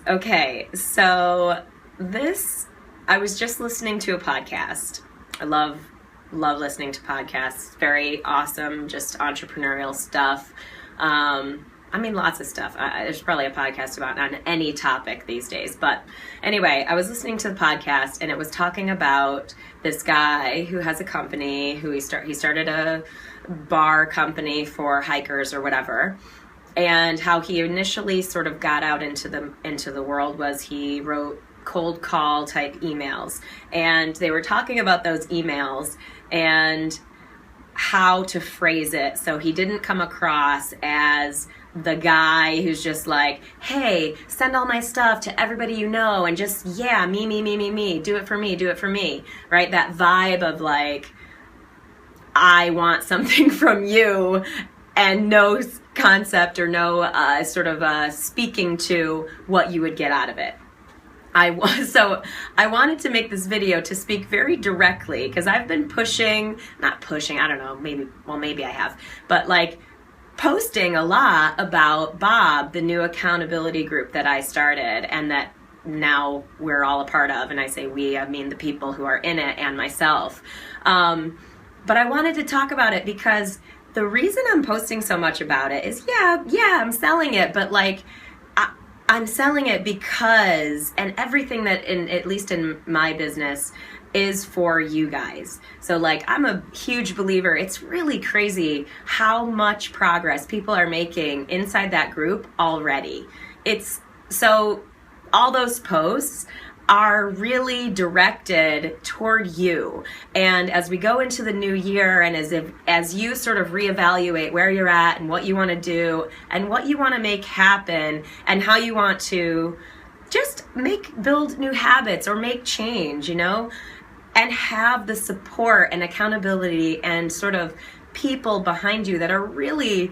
Okay, so I was just listening to a podcast. I love listening to podcasts. Very awesome, just entrepreneurial stuff. Lots of stuff. There's probably a podcast about on any topic these days. But anyway, I was listening to the podcast, and it was talking about this guy who has a company. He started a bar company for hikers or whatever. And how he initially sort of got out into the world was he wrote cold call type emails. And they were talking about those emails and how to phrase it so he didn't come across as the guy who's just like, hey, send all my stuff to everybody you know and just, yeah, me, do it for me, right? That vibe of like, I want something from you, and no concept or no speaking to what you would get out of it. So I wanted to make this video to speak very directly, because I've been maybe I have, but like posting a lot about Bob, the new accountability group that I started and that now we're all a part of. And I say we, I mean the people who are in it and myself. But I wanted to talk about it because the reason I'm posting so much about it is, I'm selling it, but like, I'm selling it because, and everything that at least in my business, is for you guys. So like, I'm a huge believer. It's really crazy how much progress people are making inside that group already. So all those posts are really directed toward you. And as we go into the new year, and as you sort of reevaluate where you're at and what you want to do and what you want to make happen and how you want to just build new habits or make change, and have the support and accountability and sort of people behind you that are really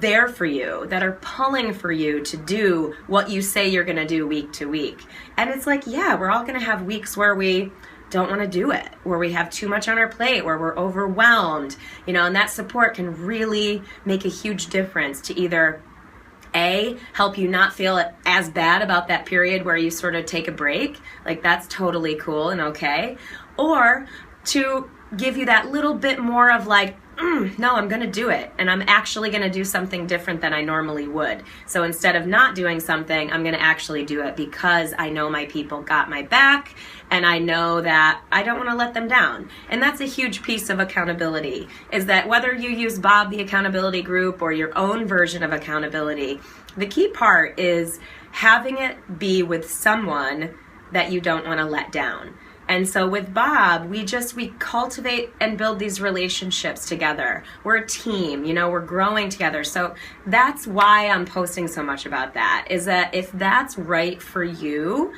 there for you, that are pulling for you to do what you say you're going to do week to week. And it's like, we're all going to have weeks where we don't want to do it, where we have too much on our plate, where we're overwhelmed, and that support can really make a huge difference to either help you not feel as bad about that period where you sort of take a break, like that's totally cool and okay, or to give you that little bit more of like, no, I'm going to do it. And I'm actually going to do something different than I normally would. So instead of not doing something, I'm going to actually do it because I know my people got my back and I know that I don't want to let them down. And that's a huge piece of accountability, is that whether you use Bob, the accountability group, or your own version of accountability, the key part is having it be with someone that you don't want to let down. And so with Bob, we cultivate and build these relationships together. We're a team, we're growing together. So that's why I'm posting so much about that, is that if that's right for you,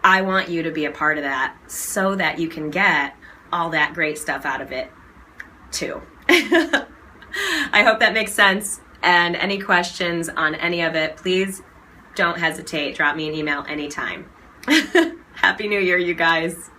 I want you to be a part of that so that you can get all that great stuff out of it too. I hope that makes sense. And any questions on any of it, please don't hesitate. Drop me an email anytime. Happy New Year, you guys.